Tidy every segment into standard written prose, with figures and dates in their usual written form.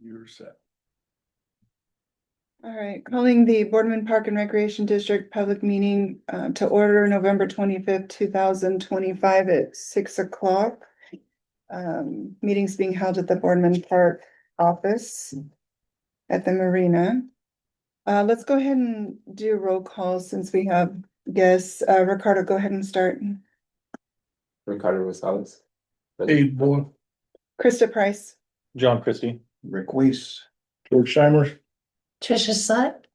You're set. All right, calling the Boardman Park and Recreation District public meeting to order November 25th, 2025 at 6 o'clock. Meetings being held at the Boardman Park office at the marina. Let's go ahead and do a roll call since we have guests. Ricardo, go ahead and start. Ricardo Rosales. Abe Bowen. Krista Price. John Christie. Rick Weiss. George Scheimer. Trisha Sut.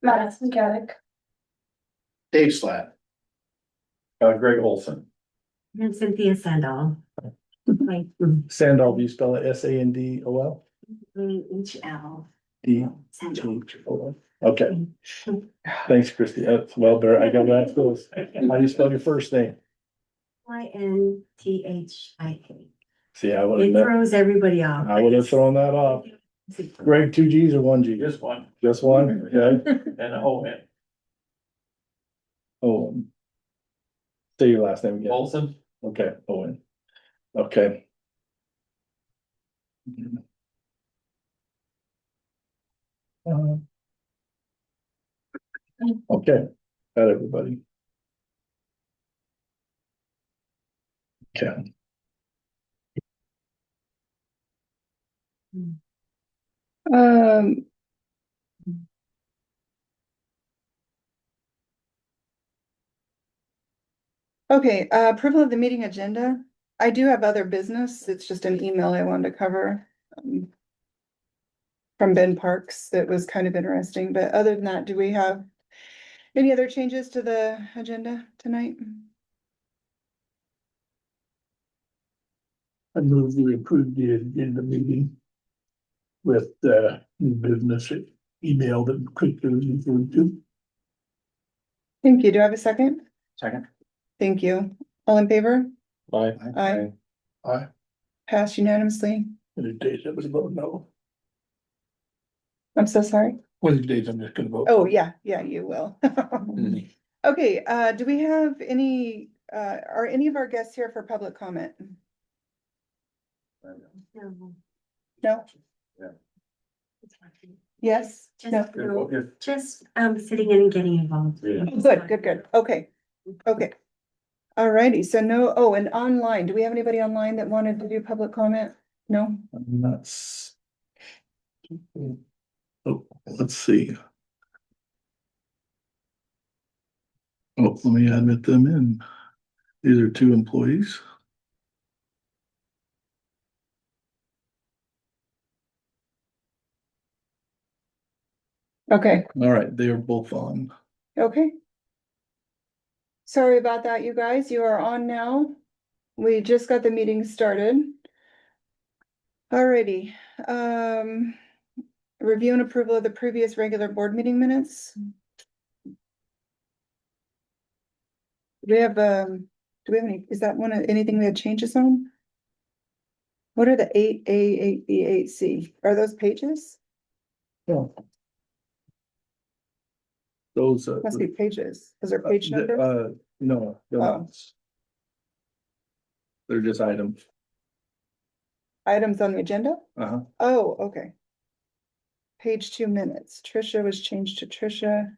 Madison Gaddick. Dave Slat. Greg Olson. And Cynthia Sandal. Sandal, do you spell it Sandol? H-L. D. Sandal. Okay, thanks, Christie. That's well, Barrett, I got that close. How do you spell your first name? Inthika. See, I would It have, throws everybody off. I would have thrown that off. Greg, 2 G's or 1 G? Just one. Just one, okay. And a whole man. Owen. Say your last name again. Olson. Okay, Owen. Okay. Okay, got everybody. Okay. Um. Okay, approval of the meeting agenda. I do have other business. It's just an email I wanted to cover. From Ben Parks that was kind of interesting, but other than that, do we have any other changes to the agenda tonight? I move we approve the agenda meeting with new business email that quickly referred to. Thank you. Do I have a second? Second. Thank you. All in favor? Aye. Aye. Aye. Passed unanimously. One of the days I was vote no. I'm so sorry. One of the days I'm just gonna vote. Oh, yeah, you will. Okay, do we have any, are any of our guests here for public comment? No. No? Yeah. Yes? No? Just sitting in and getting involved. Good. Okay. Alrighty, so no, oh, and online, do we have anybody online that wanted to do public comment? No? Nuts. Oh, let's see. Oh, let me admit them in. These are 2 employees. Okay. All right, they are both on. Okay. Sorry about that, you guys. You are on now. We just got the meeting started. Alrighty, review and approval of the previous regular board meeting minutes. Do we have any, is that anything we had changes on? What are the 8A, 8B, 8C? Are those pages? Yeah. Those, Must be pages. Is there page number? no, they're Oh. not. They're just items. Items on the agenda? Uh-huh. Oh, okay. Page 2 minutes. Trisha was changed to Trisha.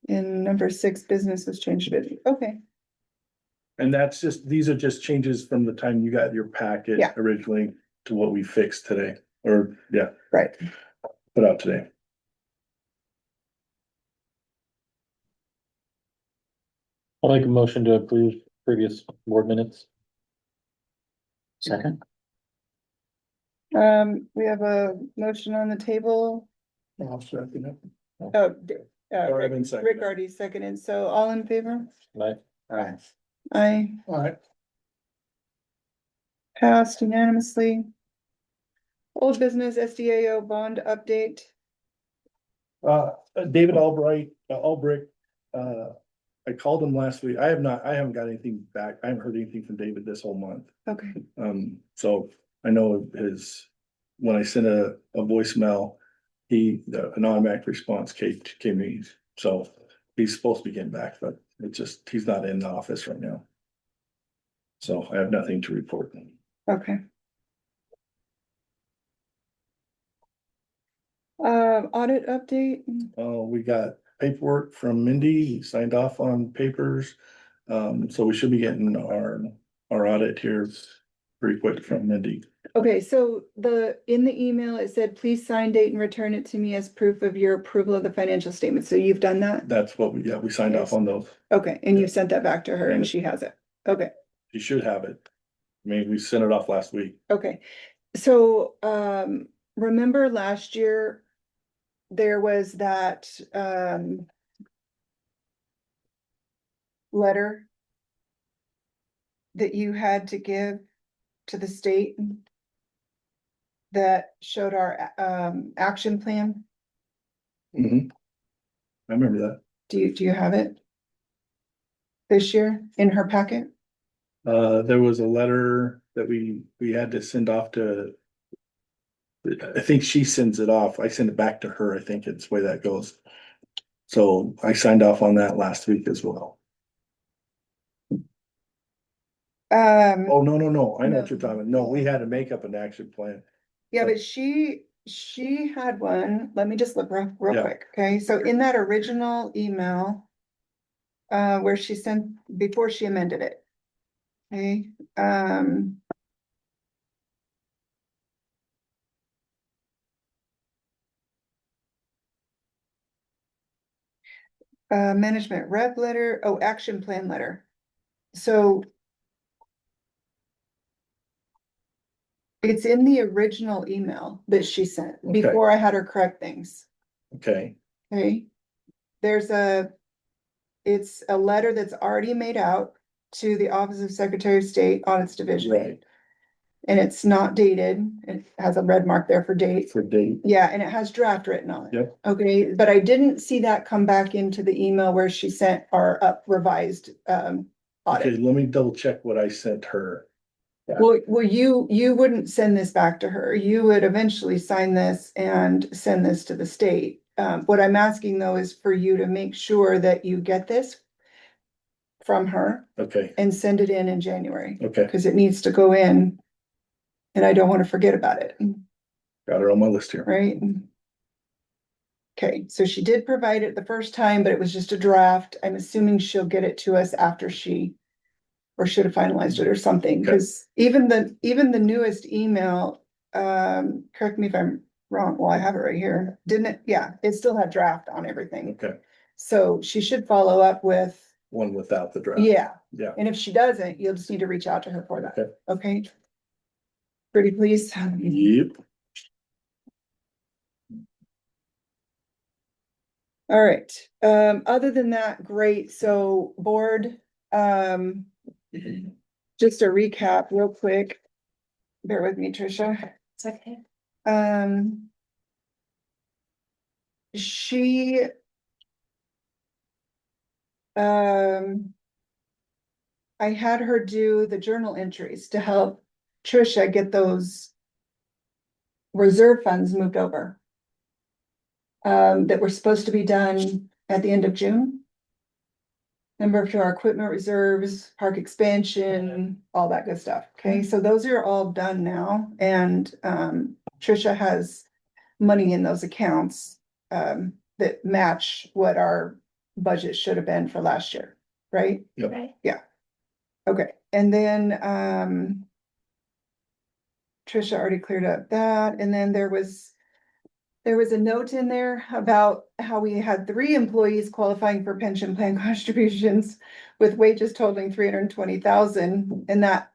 And number 6, business was changed to busy. Okay, And that's just, these are just changes from the time you got your packet Yeah. originally to what we fixed today, or, yeah, right. put out today. I'll make a motion to approve previous board minutes. Second. We have a motion on the table. I'll second it. Oh, Or Evan seconded. Rick already seconded, so all in favor? Aye. Aye. Aye, All right, passed unanimously. Old business SDAO bond update. David Albrecht, I called him last week. I haven't got anything back. I haven't heard anything from David this whole month. Okay, So I know when I sent a voicemail, an automatic response came in. So he's supposed to be getting back, but he's not in the office right now. So I have nothing to report. okay. Audit update, We got paperwork from Mindy, he signed off on papers. So we should be getting our audit here pretty quick from Mindy. okay, so in the email, it said, please sign, date, and return it to me as proof of your approval of the financial statement, so you've done that? That's what we signed off on those. Okay, and you Yeah. sent that back to her and Yeah. she has it, okay. You should have it. I mean, we sent it off last week. Okay, so, remember last year, there was that, letter that you had to give to the state that showed our, action plan? Mhm. I remember that. Do you have it? This year in her packet? There was a letter that we had to send off to. I think she sends it off. I send it back to her. I think it's the way that goes. So I signed off on that last week as well. Oh, no, no, no. I know what you're talking about. No, we had to make up an action plan. Yeah, but she had one. Let me just look real Yeah. quick, okay? So in that original email, where she sent, before she amended it. Okay, management rep letter, oh, action plan letter. So it's in the original email that she sent Okay. before I had her correct things, Okay, okay? It's a letter that's already made out to the Office of Secretary of State Audits Division. right, And it's not dated. It has a red mark there for date. for date. Yeah, and it has draft written on it. Yep. Okay, but I didn't see that come back into the email where she sent our revised Okay, audit. let me double check what I sent her. Well, you wouldn't send this back to her. You would eventually sign this and send this to the state. What I'm asking though is for you to make sure that you get this from her Okay, and send it in January. okay, Cause it needs to go in. And I don't want to forget about it. got her on my list here. Right? Okay, so she did provide it the first time, but it was just a draft. I'm assuming she'll get it to us after or should have finalized it or something, Okay. because even the newest email, correct me if I'm wrong, well, I have it right here, didn't it? Yeah, it still had draft on everything. Okay, So she should follow up with, one without the draft. yeah, Yeah, and if she doesn't, you'll just need to reach out to her for that, okay. okay? Pretty please. Yep. All right, other than that, great, so board, just a recap real quick. Bear with me, Tricia. It's okay. She. I had her do the journal entries to help Tricia get those reserve funds moved over. That were supposed to be done at the end of June. Remember, to our equipment reserves, park expansion, all that good stuff, okay, so those are all done now, and, Tricia has money in those accounts, that match what our budget should have been for last year, right? Yep. Right. Okay, and then, Tricia already cleared up that, and then there was a note in there about how we had 3 employees qualifying for pension plan contributions with wages totaling 320,000, and that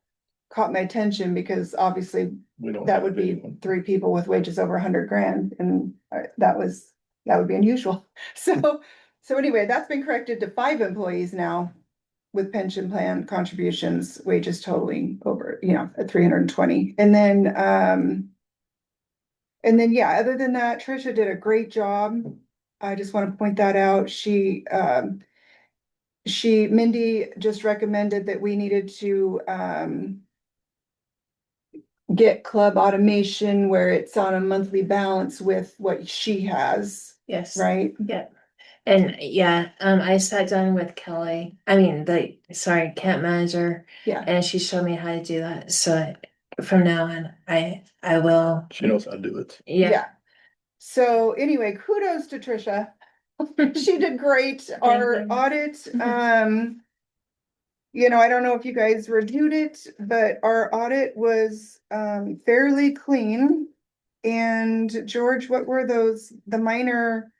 caught my attention because obviously We don't. that have would be anyone. 3 people with wages over 100 grand, and that would be unusual. So anyway, that's been corrected to 5 employees now with pension plan contributions, wages totaling over, at 320. And then, yeah, other than that, Tricia did a great job. I just want to point that out. Mindy just recommended that we needed to, get club automation where it's on a monthly balance with what she has, Yes. right? Yep. And yeah, I sat down with Kelly, camp manager, Yeah, and she showed me how to do that. So from now on, I will, She knows how to do it. yeah, So anyway, kudos to Trisha. She did great. Our you. audit, I don't know if you guys reviewed it, but our audit was fairly clean. And George, what were those, the minor?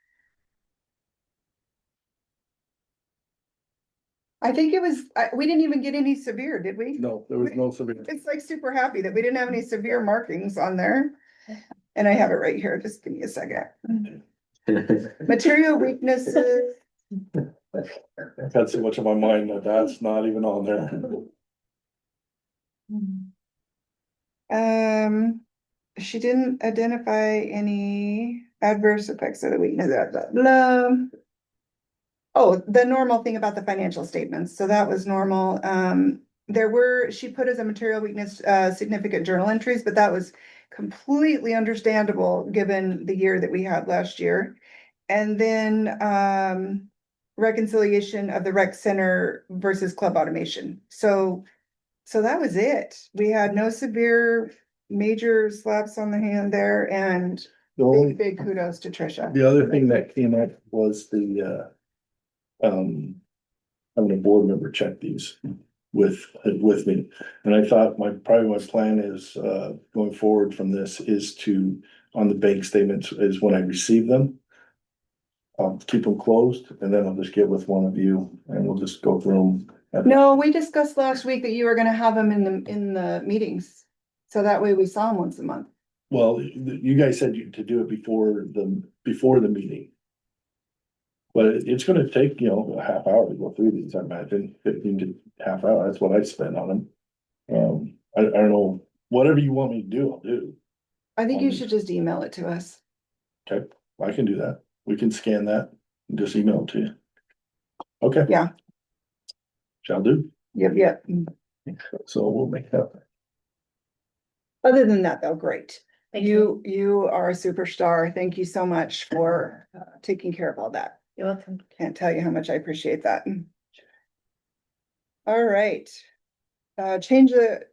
I think it was, we didn't even get any severe, did we? No, there was no severe. It's like super happy that we didn't have any severe markings on there. And I have it right here. Just give me a second. Material weaknesses. I've had so much on my mind that that's not even on there. She didn't identify any adverse effects of the weakness, blah, blah, blah. Oh, the normal thing about the financial statements, so that was normal. She put as a material weakness, significant journal entries, but that was completely understandable given the year that we had last year. And then, reconciliation of the rec center versus club automation. So that was it. We had no severe major slaps on the hand there, and The only, big kudos to Trisha. the other thing that came up was the, having a board member check these with me. And I thought probably my plan is, going forward from this is to, on the bank statements, is when I receive them. I'll keep them closed and then I'll just get with one of you and we'll just go through them. No, we discussed last week that you were gonna have them in the meetings. So that way we saw them once a month. Well, you guys said to do it before the meeting. But it's gonna take, a half hour to go through these, I imagine, 15 to half hour, that's what I spent on them. I don't know, whatever you want me to do, I'll do. I think you should just email it to us. Okay, I can do that. We can scan that and just email it to you. Okay. Yeah. Shall do. Yep. So we'll make that. Other than that, though, great. Thank You are a superstar. Thank you so much for taking care of all that. You're welcome. Can't tell you how much I appreciate that. All right. Change the.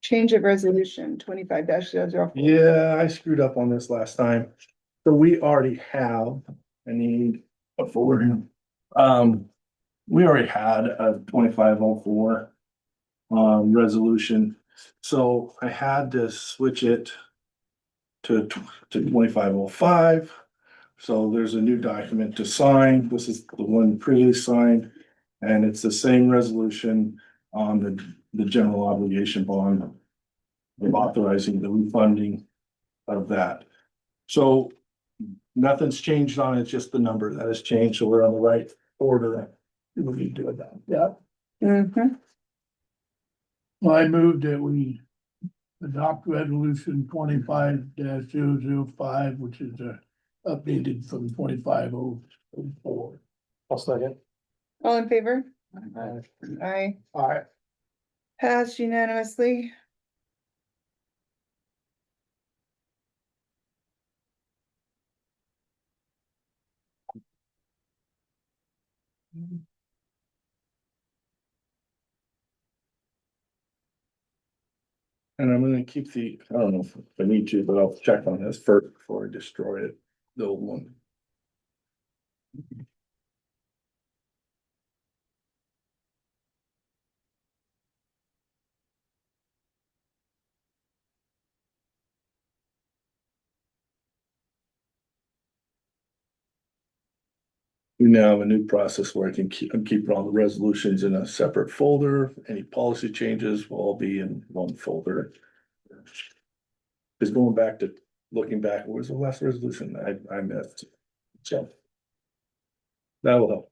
Change of resolution 25-004. Yeah, I screwed up on this last time. So we already have, I need a folder here. We already had a 2504 resolution. So I had to switch it to 2505. So there's a new document to sign. This is the one previously signed. And it's the same resolution on the general obligation bond of authorizing the refunding of that. So nothing's changed on it, just the number that has changed. So we're on the right order. We need to do it now. Yeah. Mhm. I moved that we adopt resolution 25-005, which is updated from 2504. I'll second. All in favor? Aye. Alright. Passed unanimously. And I'm gonna keep I don't know if I need to, but I'll check on this first before I destroy it, the old one. We now have a new process where I'm keeping all the resolutions in a separate folder. Any policy changes will all be in one folder. Just looking back, what was the last resolution I missed? So. That will help.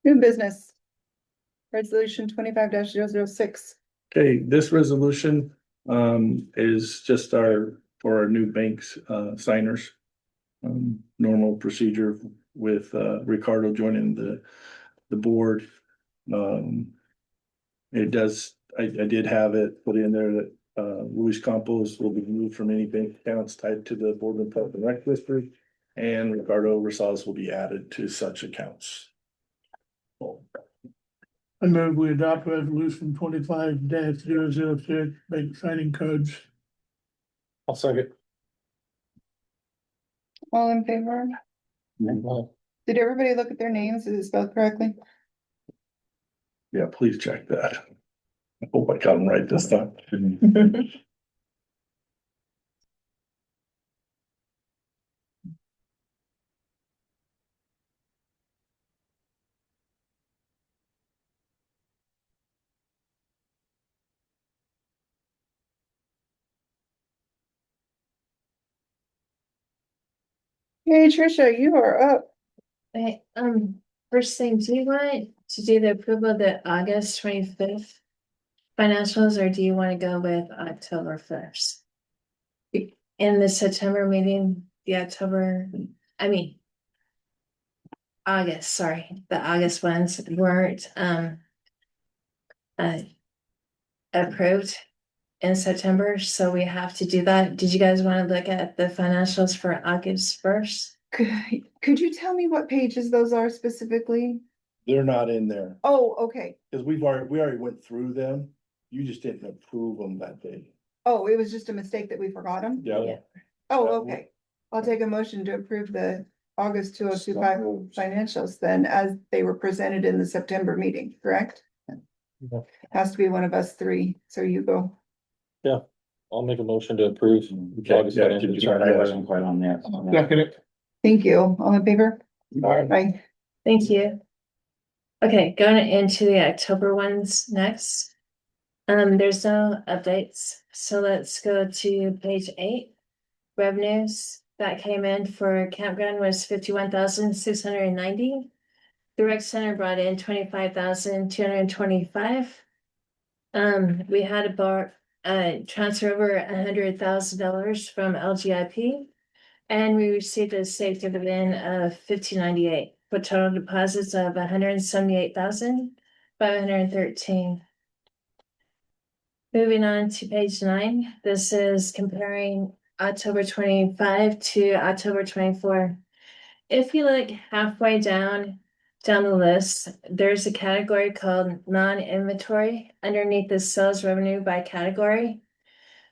New business. Resolution 25-006. Okay, this resolution is just for our new banks signers. Normal procedure with Ricardo joining the board. It does I did have it put in there that, Louis Campos will be removed from any bank accounts tied to the Boardman Park and Rec District. And Ricardo Rosales will be added to such accounts. I move we adopt resolution 25-006, bank signing codes. I'll second. All in favor? Did everybody look at their names? Is it spelled correctly? Yeah, please check that. I hope I got them right this time. Hey, Tricia, you are up. Okay, first thing, do you want to do the approval of the August 25th financials, or do you want to go with October 1st? In the September meeting, August, sorry, the August ones weren't, uh, approved in September, so we have to do that. Did you guys want to look at the financials for August 1st? Could you tell me what pages those are specifically? They're not in there, Oh, okay. because we already went through them. You just didn't approve them that day. Oh, it was just a mistake that we forgot them? Yeah. Oh, Yeah, okay. I'll take a motion to approve the August 2025 financials then as they were presented in the September meeting, correct? Yeah. Has to be one of us three, so you go. I'll make a motion to approve. Okay, August yeah, financials. sorry, I wasn't quite on that. Second it. Thank you. All in favor? Bye. Thank you. Okay, going into the October ones next. There's no updates, so let's go to page 8. Revenues that came in for campground was 51,690. The rec center brought in 25,225. We had transfer over $100,000 from LGIP. And we received a safe dividend of 1598, for total deposits of 178,513. Moving on to page 9, this is comparing October 25 to October 24. If you look halfway down the list, there's a category called non-inventory underneath the sales revenue by category.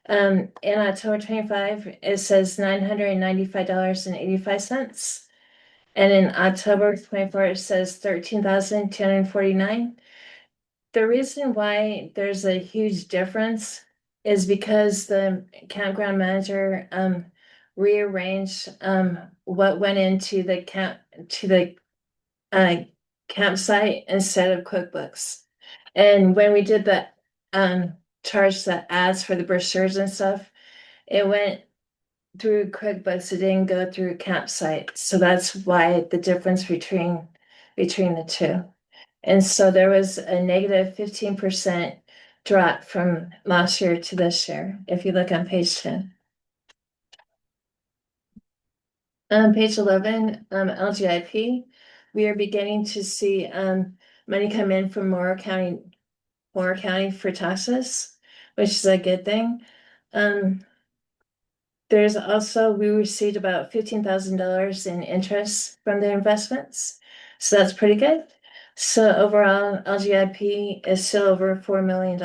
In October 25, it says $995.85. And in October 24, it says 13,249. The reason why there's a huge difference is because the campground manager rearranged what went into the campsite instead of QuickBooks. And when we did the charge the ads for the brochures and stuff, it went through QuickBooks, it didn't go through campsite. So that's why the difference between the two. And so there was a negative 15% drop from last year to this year, if you look on page 10. Page 11, LGIP, we are beginning to see money come in from Moore County for taxes, which is a good thing. There's also, we received about $15,000 in interest from the investments. So that's pretty good. So overall, LGIP is still over $4 million.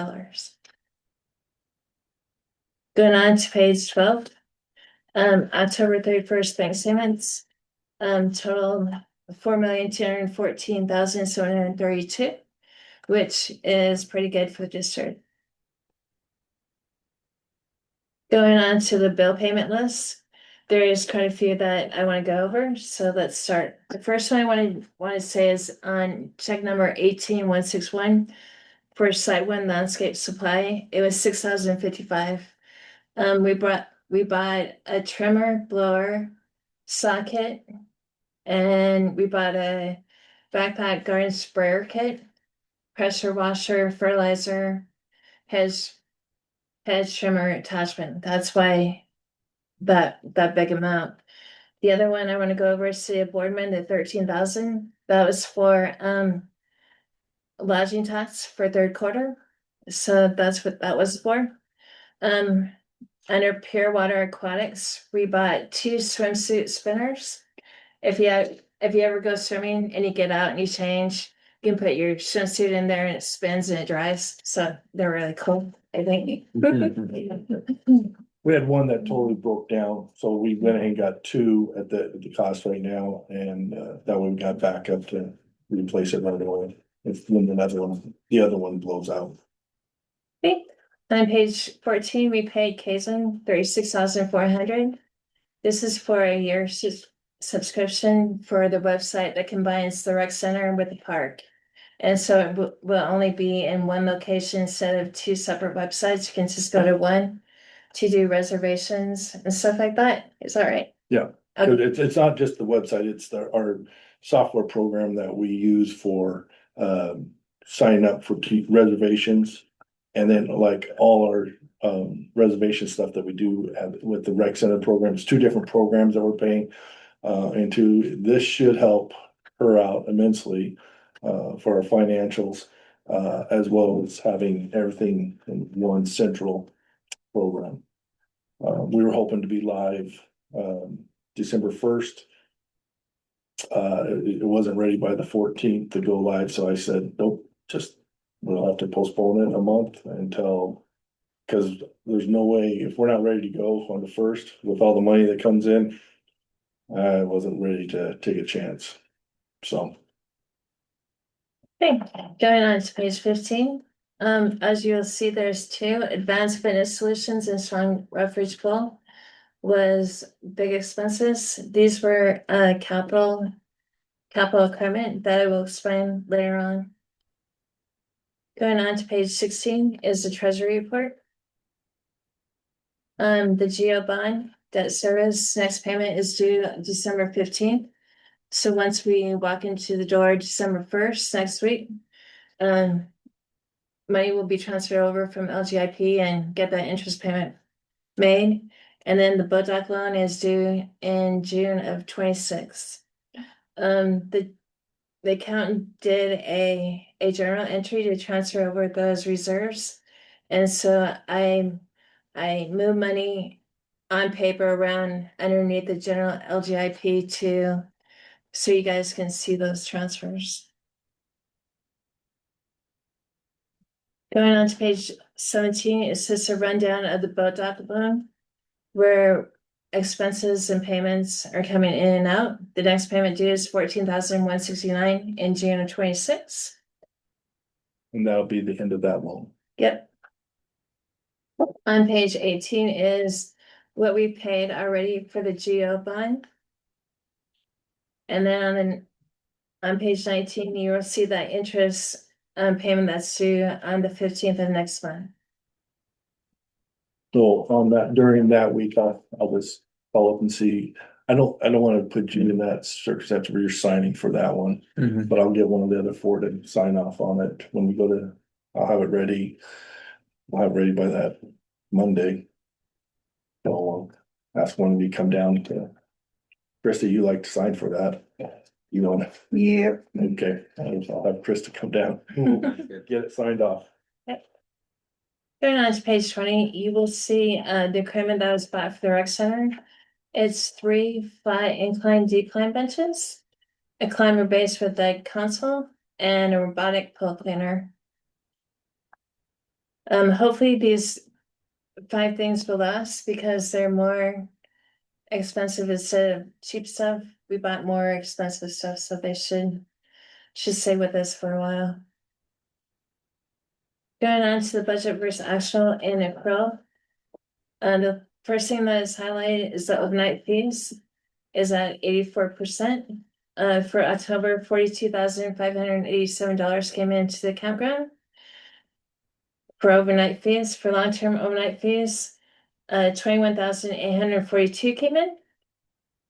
Going on to page 12, October 31st bank statements, total $4,214,732, which is pretty good for the district. Going on to the bill payment list, there is quite a few that I want to go over. So let's start. The first one I want to say is on check number 18161 for Site 1 Landscape Supply. It was $6,055. We bought a trimmer, blower, socket, and we bought a backpack garden sprayer kit, pressure washer, fertilizer, hedge trimmer attachment. That's why that big amount. The other one I want to go over is City of Boardman, the 13,000. That was for lodging tax for third quarter. So that's what that was for. Under Pure Water Aquatics, we bought 2 swimsuit spinners. If you ever go swimming and you get out and you change, you can put your swimsuit in there and it spins and it dries. So they're really cool, I think. We had one that totally broke down, so we went ahead and got 2 at the cost right now, and that way we got back up to replace it right away. If when the other one blows out. Okay, on page 14, we paid Kaizen 36,400. This is for a year subscription for the website that combines the rec center with the park. And so it will only be in one location instead of 2 separate websites. You can just go to one to do reservations and stuff like that. Is that right? Yeah. Okay. It's not just the website, it's our software program that we use for signing up for reservations. And then like all our reservation stuff that we do with the rec center programs, 2 different programs that we're paying into. This should help her out immensely for our financials, as well as having everything in one central program. We were hoping to be live December 1st. It wasn't ready by the 14th to go live, so I said, nope, we'll have to postpone it a month until, because there's no way, if we're not ready to go on the 1st with all the money that comes in, I wasn't ready to take a chance, so. Okay, going on to page 15. As you'll see, there's 2 advanced fitness solutions and strong refuge pool was big expenses. These were capital equipment that I will explain later on. Going on to page 16 is the treasury report. The GO bond debt service next payment is due December 15th. So once we walk into the door December 1st next week, money will be transferred over from LGIP and get that interest payment made. And then the Bodoc loan is due in June of 26. The accountant did a journal entry to transfer over those reserves. And so I moved money on paper around underneath the general LGIP so you guys can see those transfers. Going on to page 17, it's just a rundown of the Bodoc loan, where expenses and payments are coming in and out. The next payment due is 14,169 in June of 26. And that'll be the end of that loan. Yep. On page 18 is what we paid already for the GO bond. And then on page 19, you will see that interest payment that's due on the 15th of next month. So on that, during that week, I'll just follow up and see. I don't wanna put you in that circumstance where you're signing for that one, but I'll get one of the other 4 to sign off on it when we go to, I'll have it ready. We'll have it ready by that Monday. So I'll ask one of you come down to, Krista, you like to sign for that? You know, Yep. okay, I'll have Krista come down, Good. get it signed off. Going on to page 20, you will see the equipment that was bought for the rec center. It's 3 flat incline decline benches, a climber base with a console, and a robotic pole cleaner. Hopefully these 5 things will last because they're more expensive instead of cheap stuff. We bought more expensive stuff, so they should stay with us for a while. Going on to the budget versus actual in accrual. The first thing that is highlighted is the overnight fees is at 84%. For October, $42,587 came into the campground. For overnight fees, for long-term overnight fees, 21,842 came in.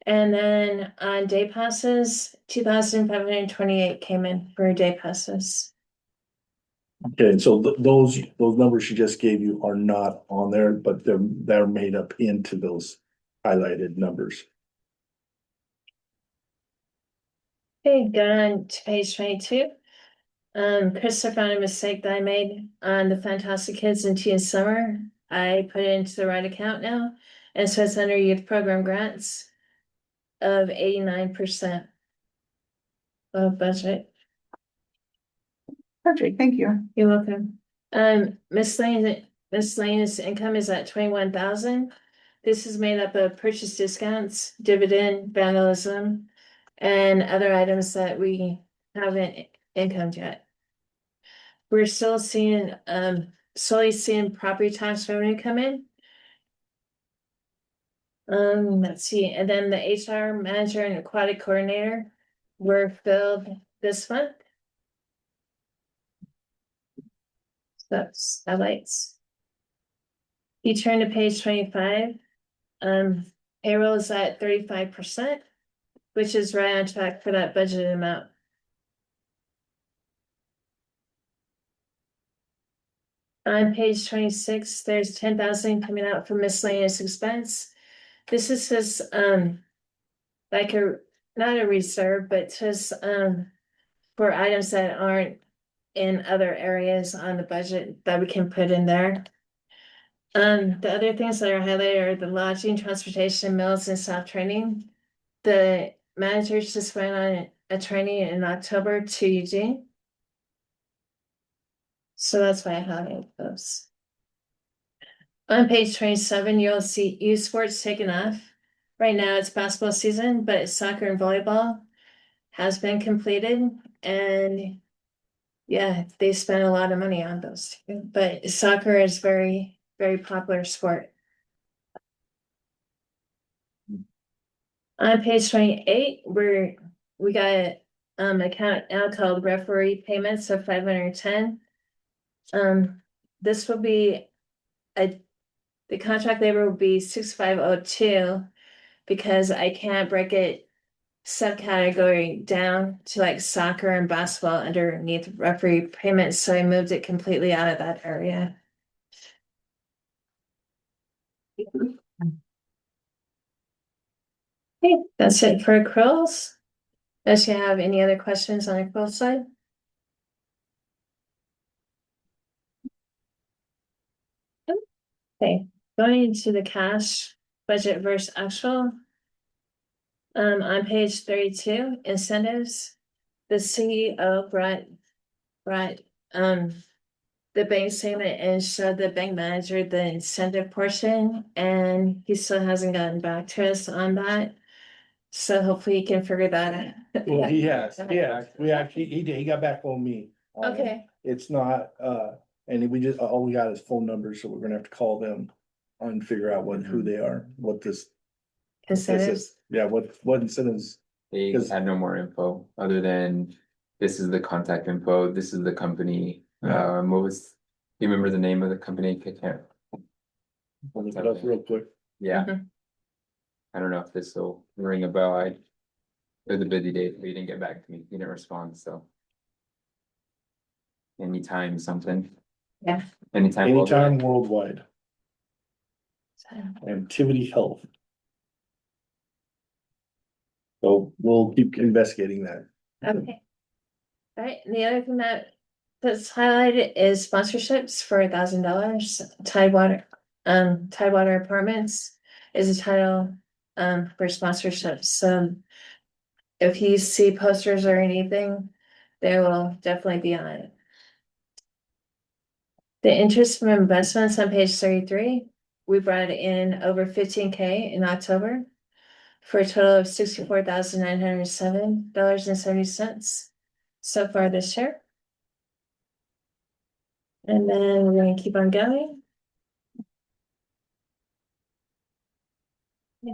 And then on day passes, 2,528 came in for day passes. Okay, so those numbers she just gave you are not on there, but they're made up into those highlighted numbers. Okay, going on to page 22. Krista found a mistake that I made on the Fantastic Kids in Teen Summer. I put it into the right account now, and so it's under youth program grants of 89% of budget. Perfect, thank you. You're welcome. Miscellaneous income is at 21,000. This is made up of purchase discounts, dividend, vandalism, and other items that we haven't incomed yet. We're still seeing, slowly seeing property tax revenue come in. Let's see, and then the HR manager and aquatic coordinator were filled this month. That's highlights. You turn to page 25. Payroll is at 35%, which is right on track for that budgeted amount. On page 26, there's 10,000 coming out for miscellaneous expense. This is just like not a reserve, but just for items that aren't in other areas on the budget that we can put in there. The other things that are highlighted are the lodging, transportation, meals, and staff training. The managers just went on a training in October to Eugene. So that's why I highlighted those. On page 27, you'll see youth sports taking off. Right now it's basketball season, but soccer and volleyball has been completed, and yeah, they spent a lot of money on those two. But soccer is very, very popular sport. On page 28, we got account now called referee payments of 510. This will be the contract labor will be 6502 because I can't break it subcategory down to like soccer and basketball underneath referee payments, so I moved it completely out of that area. Okay, that's it for accruals. Does you have any other questions on accrual side? Okay, going into the cash budget versus actual. On page 32, incentives, the CEO brought the bank statement and showed the bank manager the incentive portion, and he still hasn't gotten back to us on that. So hopefully he can figure that out. Well, he has, yeah, we actually, he got back on me. Okay, It's not, and we just, all we got is phone numbers, so we're gonna have to call them and figure out who they are, what this. incentives. Yeah, what incentives, They 'Cause- had no more info other than this is the contact info, this is the company. Yeah. What was, do you remember the name of the company? I can't. I'll look it up real quick. Yeah, Mhm. I don't know if this will ring a bell. It was a busy day, but he didn't get back to me. He didn't respond, so. Anytime something. Yeah. Anytime. Anytime worldwide, So, activity health. So we'll keep investigating that. okay. All right, and the other thing that's highlighted is sponsorships for $1,000. Tidewater Apartments is a title for sponsorships. So if you see posters or anything, they will definitely be on it. The interest from investments on page 33, we brought in over 15K in October for a total of $64,907.70 so far this year. And then we're gonna keep on going. Yeah.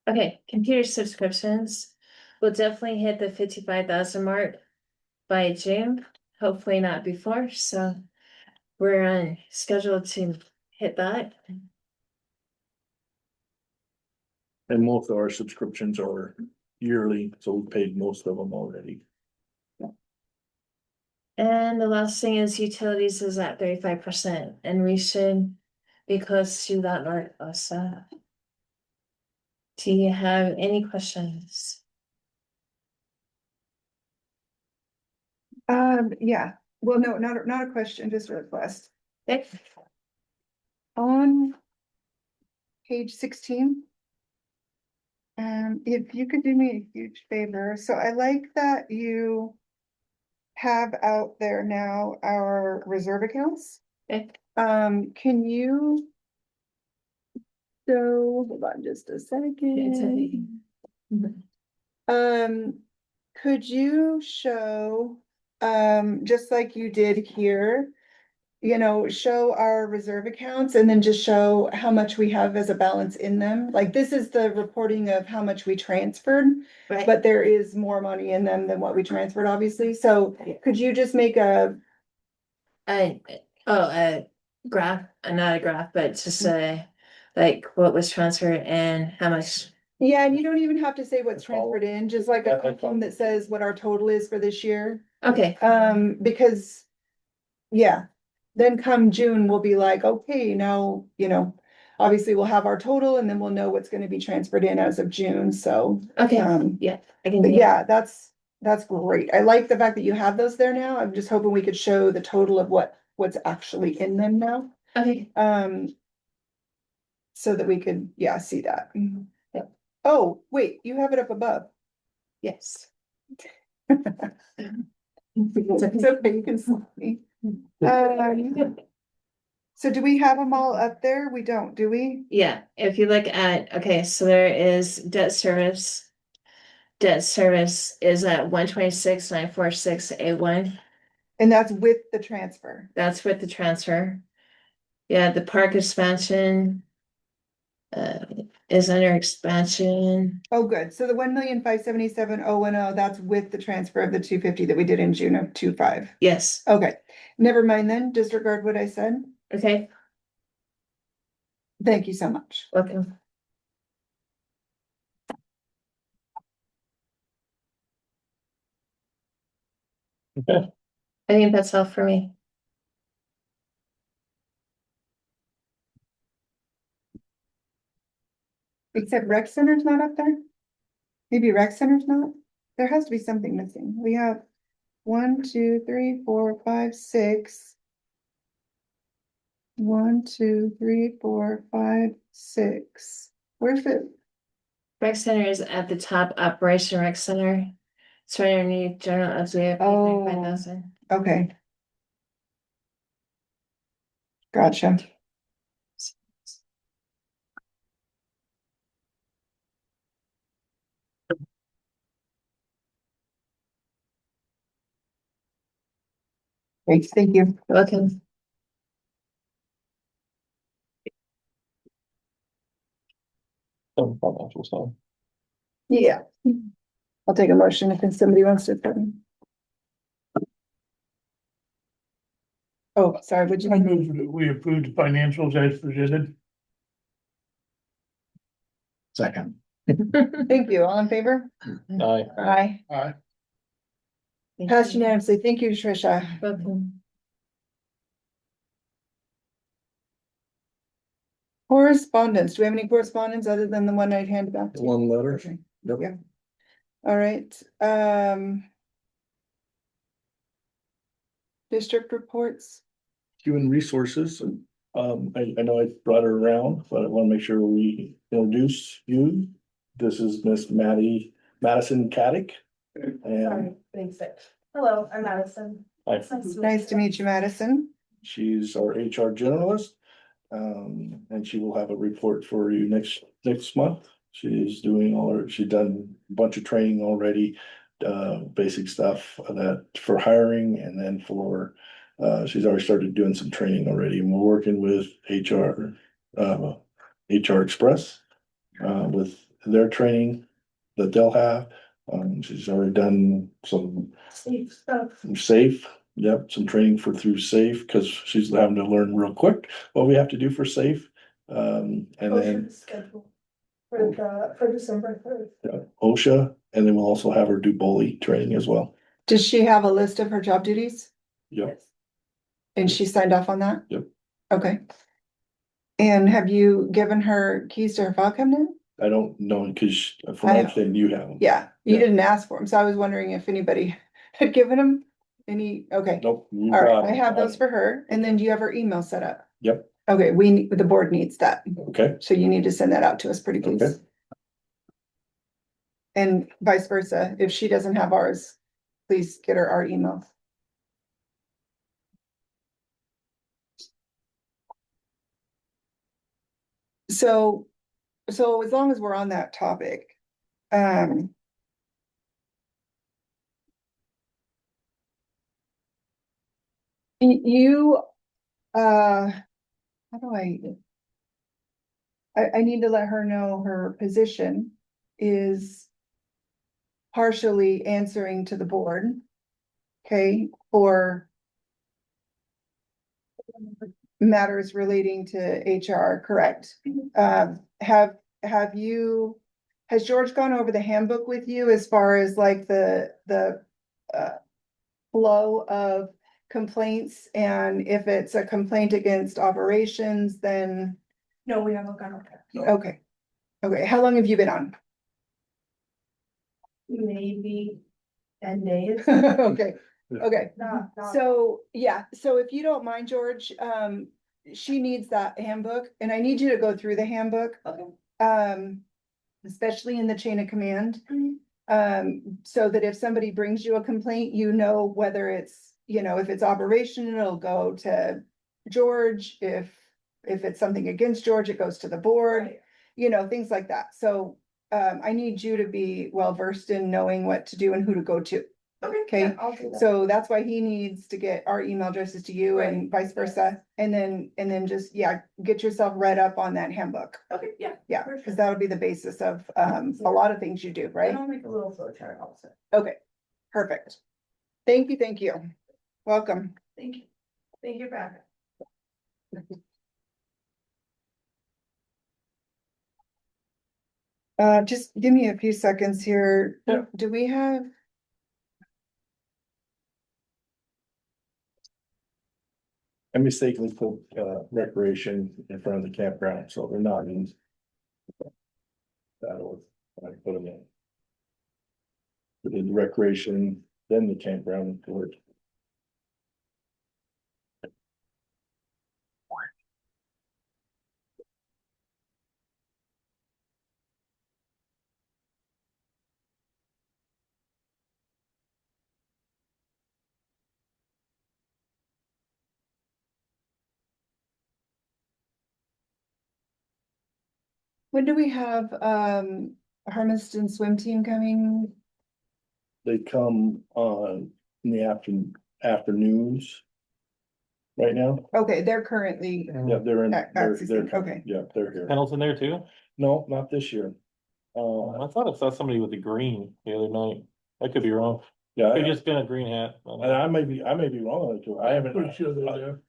Okay, computer subscriptions will definitely hit the 55,000 mark by June, hopefully not before, so we're on schedule to hit that. And most of our subscriptions are yearly, so we paid most of them already. And the last thing is utilities is at 35%, and we should be close to that mark also. Do you have any questions? Yeah, well, no, not a question, just a request. Okay. On page 16. If you could do me a huge favor, so I like that you have out there now our reserve accounts. Okay. Can you? So, hold on just a It's second. okay. Could you show, just like you did here, show our reserve accounts and then just show how much we have as a balance in them? Like, this is the reporting of how much we transferred, Right, but there is more money in them than what we transferred, obviously. So could you just make a, I, a graph, not a graph, but just like what was transferred and how much. yeah, and you don't even have to say what's A column? transferred in, just like a column that says what our total is for this year. Okay, Because, yeah, then come June, we'll be like, okay, now, obviously we'll have our total and then we'll know what's gonna be transferred in as of June, so. okay, Um, yeah, I can but do that. yeah, that's great. I like the fact that you have those there now. I'm just hoping we could show the total of what's actually in them now. Okay, So that we could, yeah, see that. Yeah. Oh, wait, you have it up above. yes. It's okay, you can see me. So do we have them all up there? We don't, do we? Yeah, if you look at, okay, so there is debt service. Debt service is at 126,946,81. And that's with the transfer. That's with the transfer. Yeah, the park expansion. Is under expansion. Oh, good. So the 1,577,010, that's with the transfer of the 250 that we did in June of 25. Yes, Okay, never mind then, disregard what I said. okay, Thank you so much. welcome. Okay. I think that's all for me. Except rec center's not up there? Maybe rec center's not? There has to be something missing. We have 1, 2, 3, 4, 5, 6. 1, 2, 3, 4, 5, 6. Where's it? Rec center is at the top, operation rec center. It's right underneath general as we have Oh. 5,000. Okay. Gotcha. Thanks, thank you. Welcome. Some financial stuff. Yeah. I'll take a motion if somebody wants to. Oh, sorry, would you? I move that we approve the financials as presented. Second. Thank you. All in favor? Aye. Aye. Aye. Thank Passed you. unanimously. Thank you, Tricia. Welcome. Correspondence. Do we have any correspondence other than the one I handed back to you? One letter. Okay. Yep. Yeah. All right, district reports. Human resources, I know I brought her around, but I wanna make sure we introduce you. This is Miss Madison Caddick. And Thanks. Hello, I'm Madison. Aye. Nice to meet you, Madison. she's our HR generalist. And she will have a report for you next month. She's done a bunch of training already. Basic stuff that for hiring and then she's already started doing some training already, and we're working with HR Express. With their training that they'll have. She's already done some Safe stuff. safe, yep, some training through safe, because she's having to learn real quick what we have to do for safe. And then Schedule for December 3rd. OSHA, and then we'll also have her do bully training as well. Does she have a list of her job duties? Yep, And she signed off on that? Yep. Okay. And have you given her keys to her file cabinet? I don't know, because from my understanding, you have them. Yeah, you Yeah. didn't ask for them, so I was wondering if anybody had given them. Okay, Nope. you all right, got I it. have those for her, and then do you have her email set up? Yep, Okay, the board needs that, okay, so you need to send that out to us pretty please. Okay. And vice versa, if she doesn't have ours, please get her our email. So, so as long as we're on that topic, um. You, how do I need to let her know her position is partially answering to the board. Okay, for matters relating to HR, correct? Have you, has George gone over the handbook with you as far as like the flow of complaints? And if it's a complaint against operations, then, No, we haven't gone over that. okay. Okay, how long have you been on? Maybe 10 days. Okay, okay. Not. So, yeah, so if you don't mind, George, she needs that handbook and I need you to go through the handbook. Okay. Especially in the chain of command. So that if somebody brings you a complaint, you know whether it's, if it's operation, it'll go to George. If it's something against George, it goes to the board, Right. things like that. So, I need you to be well versed in knowing what to do and who to go to. Okay, Yeah, I'll do that. so that's why he needs to get our email addresses to you and Right. vice versa. And then just, get yourself read up on that handbook. Okay, yeah. Yeah, For sure. because that would be the basis of a lot of things you do, right? And I'll make a little flow chart also. Okay, perfect. Thank you. Welcome. Thank you. Thank you, back. Just give me a few seconds here. Yeah. Do we have? I mistakenly put, recreation in front of the campground, so they're not in. That was, I put them in. We did recreation, then the campground for it. When do we have Hermiston swim team coming? They come on in the afternoons. Right now, Okay, they're currently, yeah, they're in, they're, accessing, okay. yeah, they're here. Pendleton there too? No, not this year. I thought I saw somebody with a green the other night. I could be wrong. Yeah, Could just been a green hat. and I may be wrong on it too. I haven't. Pretty sure they're there.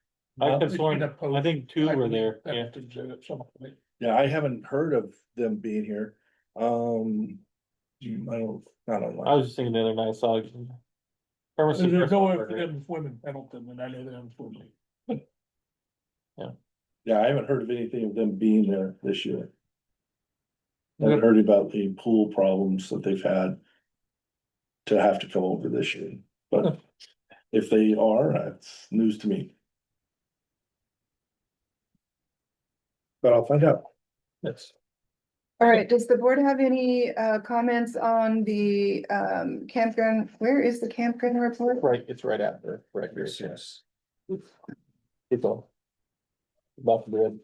I could I've sworn, seen a post, I think two I were believe, there, yeah. Pendleton's there at some point. Yeah, I haven't heard of them being here. I don't I know. was just thinking the other night, I saw. Hermiston There's Christmas nowhere for burger. them to swim in Pendleton, and I know them swimming. Yeah, I haven't heard of anything of them being there this year. I haven't heard about the pool problems that they've had. To have to come over this year, but if they are, that's news to me. But I'll find out. Yes. All right, does the board have any comments on the campground? Where is the campground report? Right, it's right after, right here. Yes. It's all. About the bread.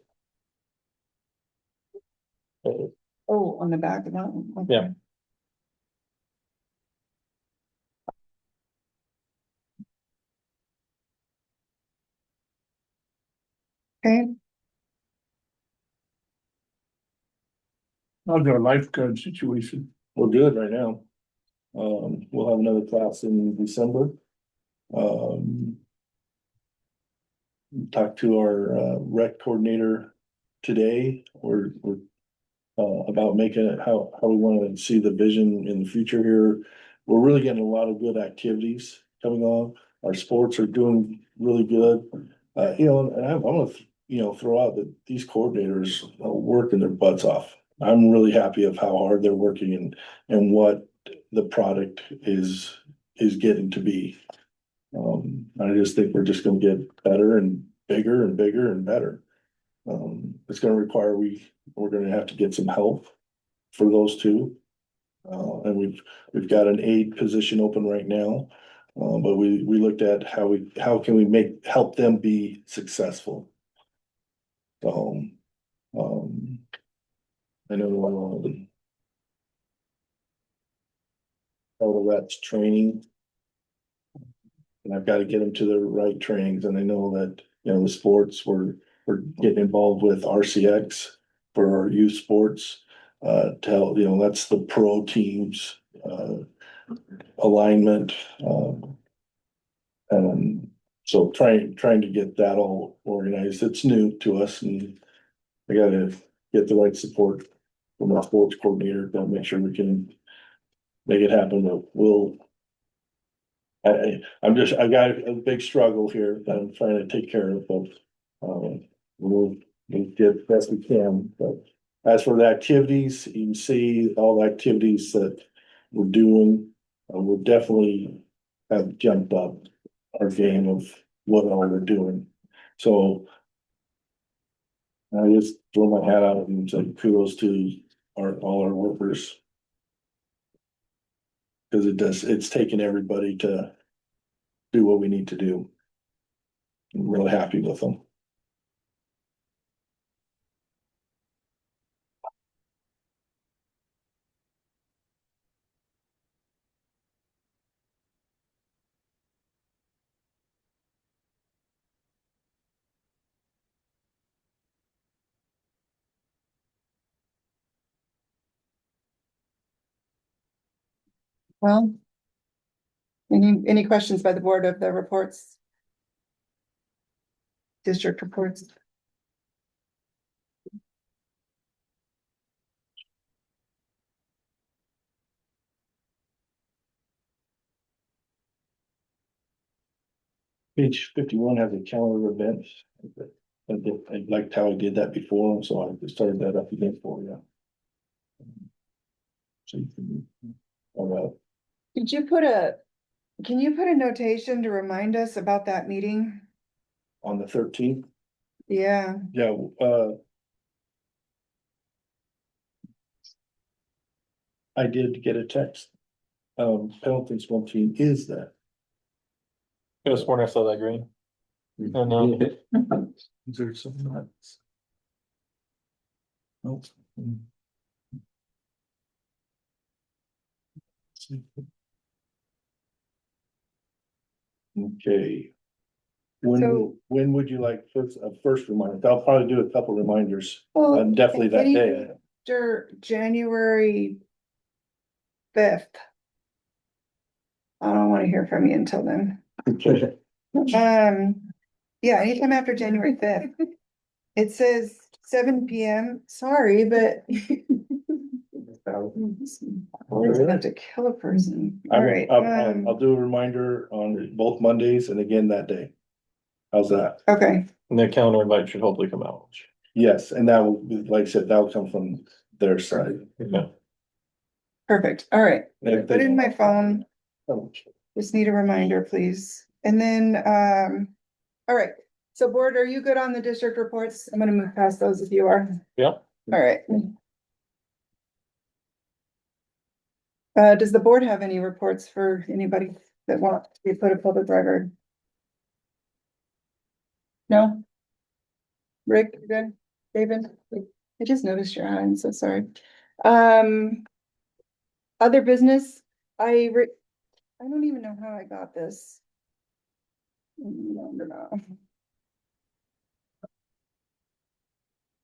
Oh, on the back of that one. Okay. Yeah. Okay, How's our lifeguard situation? We're good right now. We'll have another class in December. Talked to our rec coordinator today. We're about making it how we want to see the vision in the future here. We're really getting a lot of good activities coming on. Our sports are doing really good. And I'm gonna, throw out that these coordinators are working their butts off. I'm really happy of how hard they're working and what the product is getting to be. I just think we're just gonna get better and bigger and bigger and better. It's gonna require, we're gonna have to get some help for those two. And we've got an aide position open right now. But we looked at how can we help them be successful? So, I know, all of that's training. And I've got to get them to the right trainings, and I know that, the sports, we're getting involved with RCX for our youth sports. To help, that's the pro teams, alignment, and so trying to get that all organized. It's new to us, and I gotta get the right support from our sports coordinator to make sure we can make it happen, but I got a big struggle here that I'm trying to take care of, but, we'll get best we can, but as for the activities, you can see all the activities that we're doing, we'll definitely have jumped up our game of what all we're doing, so I just throw my hat out and say kudos to all our workers. Cause it's taken everybody to do what we need to do. I'm really happy with them. Well. Any questions by the board of the reports? District reports? Page 51 has a calendar of events. I liked how I did that before, so I just started that up again for you. So you can, Can you put a notation to remind us about that meeting? on the 13th, Yeah, yeah, I did get a text. Pendleton's one team is that. I was wondering if I saw that green. Oh, no. Is there some nuts? Nope. Okay. So- When would you like a first reminder? I'll probably do a couple reminders, well, definitely that day. after January 5th. I don't wanna hear from you until then. Okay. Yeah, anytime after January 5th. It says 7 PM, sorry, but. Always have to kill a person, alright, I'll do a reminder on both Mondays and again that day. How's that? okay, And the calendar invite should hopefully come out. Yes, and that will, like I said, that will come from their side. Yeah. perfect, alright, If put it in they- my phone, just need a reminder, please, and then, alright. So board, are you good on the district reports? I'm gonna move past those if you are. Yeah. Alright. Does the board have any reports for anybody that wants to be put a public record? No? Rick, you good? David? I just noticed your eye, I'm so sorry. Other business, I don't even know how I got this.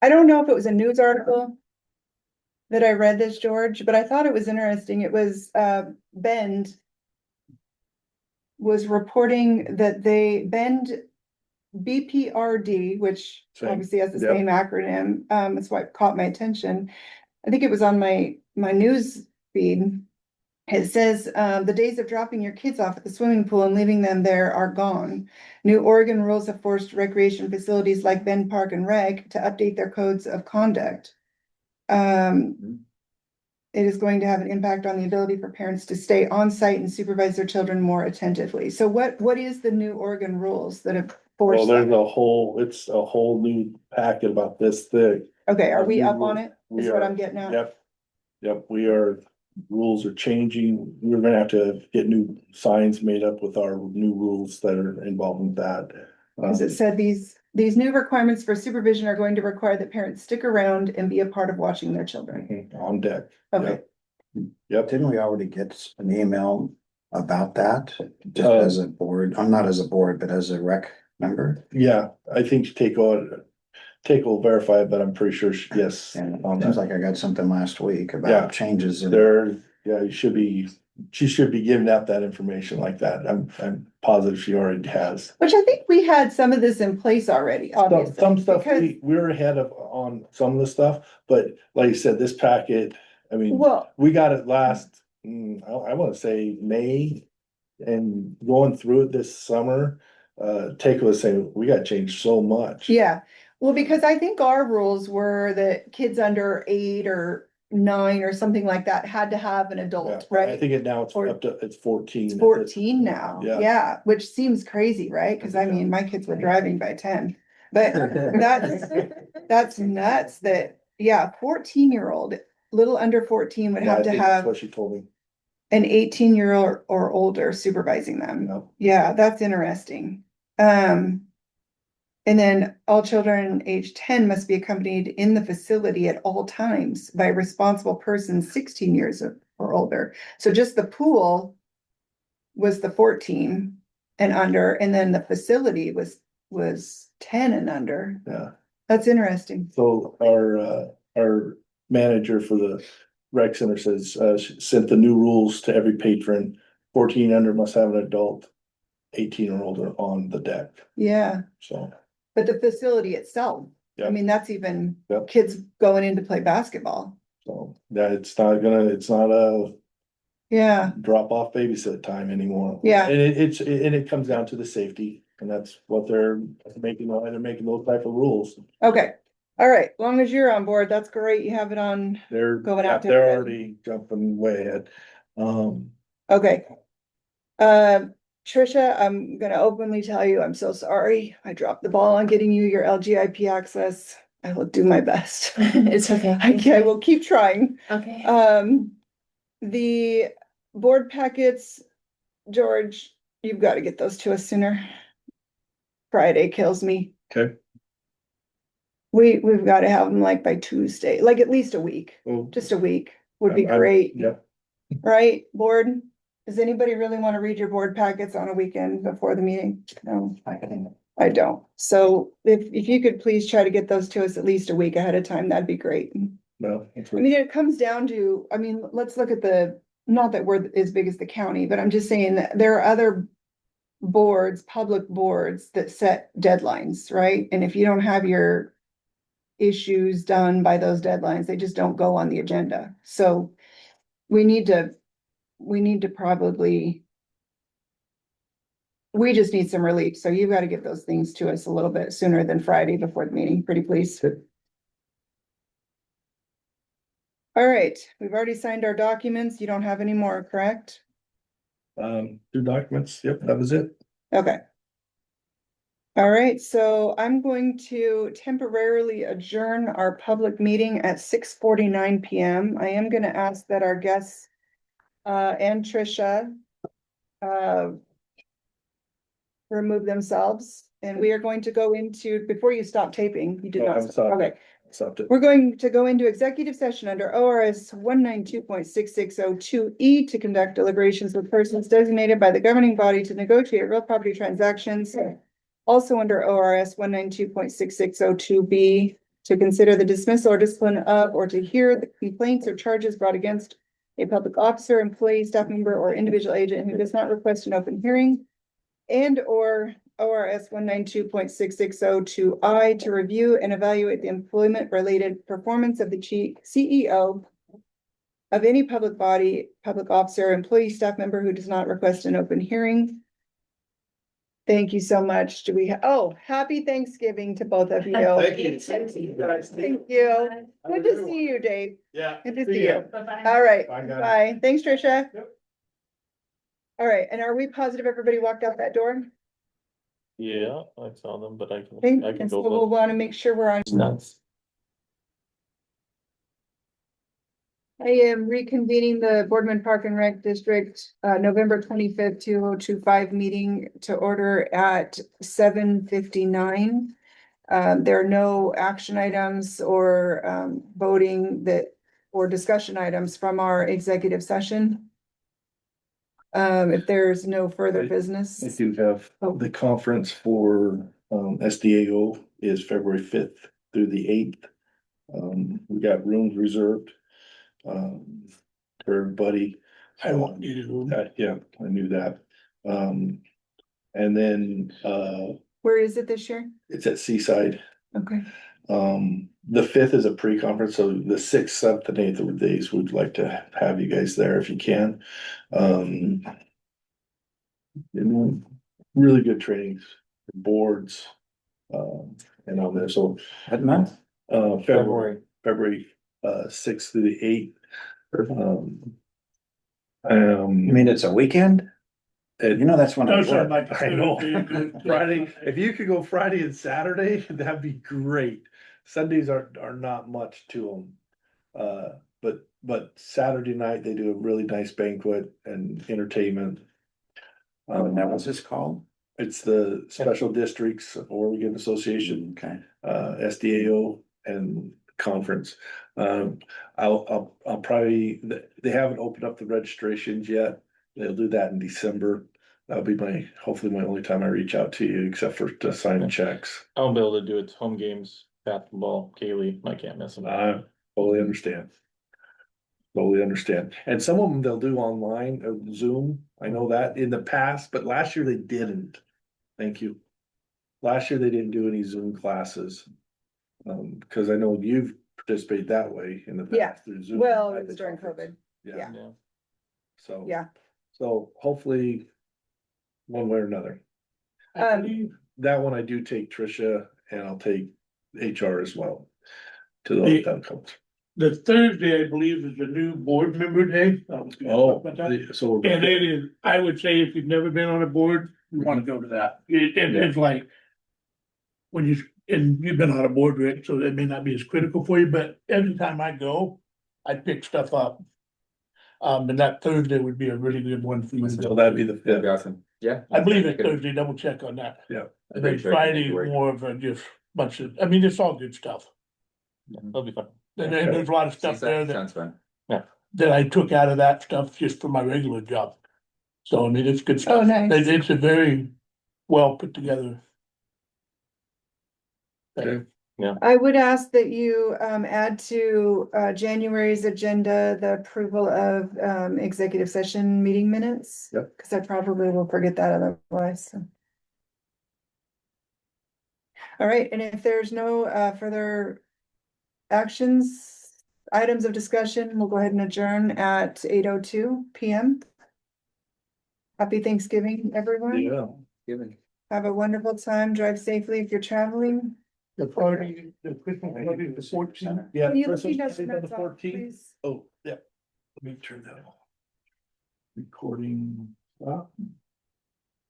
I don't know if it was a news article that I read this, George, but I thought it was interesting. It was, Bend was reporting that Bend BPRD, which Same, obviously has the yep. same acronym, that's why it caught my attention. I think it was on my news feed. It says, the days of dropping your kids off at the swimming pool and leaving them there are gone. New Oregon rules have forced recreation facilities like Bend Park and Rec to update their codes of conduct. it is going to have an impact on the ability for parents to stay on site and supervise their children more attentively. So what is the new Oregon rules that have Well, forced there's that? it's a whole new packet about this thick. Okay, are we new up on rules. it? We Is what are- I'm getting at? Yep. Yep, rules are changing. We're gonna have to get new signs made up with our new rules that are involved in that. Cause it said these new requirements for supervision are going to require that parents stick around and be a part of watching their children. On deck. Okay, Yep. Didn't we already get an email about that? Just Uh, as a board, I'm not as a board, but as a rec member? Yeah, I think Take will verify it, but I'm pretty sure, yes. And on it seems that. like I got something last week Yeah. about changes in. There, yeah, she should be giving out that information like that. I'm positive she already has. which I think we had some of this in place already, obviously. Some stuff, because- we're ahead of on some of the stuff, but like you said, this packet, I mean, Well, we got it last, I wanna say May. And going through it this summer, Take was saying, we gotta change so much. yeah, well, because I think our rules were that kids under 8 or 9 or something like that had to have an Yeah, adult, I right? think now it's Or- up to, it's 14. It's 14 now, Yeah. yeah, which seems crazy, right? Cause I mean, my kids were driving by 10. But that's nuts that, yeah, 14-year-old, little under 14 would Yeah, I have to think that's have what she told me. an 18-year-old or older supervising them. Yeah. Yeah, that's interesting. And then all children age 10 must be accompanied in the facility at all times by a responsible person 16 years or older. So just the pool was the 14 and under, and then the facility was 10 and under. Yeah. That's interesting. So our manager for the rec center says, she sent the new rules to every patron. 14 under must have an adult, 18 or older on the deck, Yeah, so. but the facility itself, I Yeah. mean, that's even Yep. kids going in to play basketball. So, yeah, it's not a Yeah, drop off babysit time anymore. Yeah. And it comes down to the safety, and that's what they're making, why they're making those type of rules. okay. All right, long as you're on board, that's great. You have it on. They're, Going yeah, out to they're bid. already jumping way ahead. Okay. Trisha, I'm gonna openly tell you, I'm so sorry. I dropped the ball on getting you your LGIP access. I will do my best. It's okay. I will keep trying. Okay. The board packets, George, you've got to get those to us sooner. Friday kills me. Okay. We've got to have them like by Tuesday, like at least a week, Well, just a week would be I'm- great. Yep, Right, board? Does anybody really want to read your board packets on a weekend before the meeting? No, I don't. So if you could please try to get those to us at least a week ahead of time, that'd be great. no, that's I what- mean, it comes down to, I mean, let's look at not that we're as big as the county, but I'm just saying that there are other boards, public boards that set deadlines, right? And if you don't have your issues done by those deadlines, they just don't go on the agenda. So we need to probably, we just need some relief. So you've got to get those things to us a little bit sooner than Friday before the meeting, pretty please. All right, we've already signed our documents. You don't have any more, correct? 2 documents, yep, that was it. Okay. All right, so I'm going to temporarily adjourn our public meeting at 6:49 PM. I am gonna ask that our guests and Trisha remove themselves, and we are going to go into, before you stop taping, you did No, I not. haven't stopped. Okay. Stopped it. We're going to go into executive session under ORS 192.6602E to conduct deliberations with persons designated by the governing body to negotiate real property transactions. Also under ORS 192.6602B to consider the dismissal or discipline of, or to hear the complaints or charges brought against a public officer, employee, staff member, or individual agent who does not request an open hearing. And or ORS 192.6602I to review and evaluate the employment-related performance of the CEO of any public body, public officer, employee, staff member who does not request an open hearing. Thank you so much. Do we, oh, happy Thanksgiving to both of you. Thank you. Thank you. Good to see you, Dave. Yeah. Good to see you. Bye-bye. All right, Bye, guys. bye. Thanks, Tricia. Yep. All right, and are we positive everybody walked out that door? Yeah, I saw them, but I Okay, can and so go. we'll want to make sure we're on. Nuts. I am reconvening the Boardman Park and Rec District, November 25th, 2025 meeting to order at 7:59. There are no action items or, voting that, or discussion items from our executive session. If there's no further I business. do have the conference for SDAO is February 5th through the 8th. We got rooms reserved. For everybody. I won't need a room. Yeah, I knew that. And then Where is it this year? it's at Seaside. Okay. The 5th is a pre-conference, so the 6th, 7th and 8th of the days, we'd like to have you guys there if you can. And really good trainings, boards, and all that, so, That month? February 6th through the 8th. You mean it's a weekend? You know, that's when I Does sound work. like. I know. Thursday. Friday, if you could go Friday and Saturday, that'd be great. Sundays are not much to them. But Saturday night, they do a really nice banquet and entertainment. And that was this called? It's the Special Districts Oregon Association, Okay. SDAO and conference. I'll probably, they haven't opened up the registrations yet. They'll do that in December. That'll be hopefully my only time I reach out to you, except for to sign checks. I'll be able to do it, home games, basketball, Kaylee, I can't miss them. I totally understand. Totally understand. And some of them they'll do online, Zoom. I know that in the past, but last year they didn't. Thank you. Last year they didn't do any Zoom classes. Because I know you've participated that way in the Yeah. past through Zoom. Well, at it was the during conference. COVID. Yeah, Yeah. so. Yeah. So hopefully, one way or another. I believe That one I do take Tricia and I'll take HR as well. To The- the outcomes. the Thursday, I believe, is the new board member day. Oh, But that- so. And it is, I would say if you've never been on a board, you wanna go to that. It's like. When and you've been on a board, Rick, so it may not be as critical for you, but every time I go, I pick stuff up. And that Thursday would be a really good one for you to So go. that'd be the That'd be fifth. awesome. Yeah. I believe it's Good. Thursday, double check on that. Yeah. And then Good check, Friday, make it work. more of a just bunch of, I mean, it's all good stuff. That'll be fun. And then there's a lot of stuff there that, Sounds fun. that I took out of that stuff just for my regular job. So I mean, it's good stuff. Oh, nice. It's a very well put together. Okay. I would ask that you add to January's agenda, the approval of executive session meeting minutes. Yep. Cause I probably will forget that otherwise. So. All right, and if there's no further actions, items of discussion, we'll go ahead and adjourn at 8:02 PM. Happy Thanksgiving, everyone. Yeah. Given. Have a wonderful time. Drive safely if you're traveling. The party, the Christmas party, the 14th. Yeah. Can you Christmas leave those party on the notes off, 14th? please? Oh, yeah. Let me turn that off. Recording. Stop.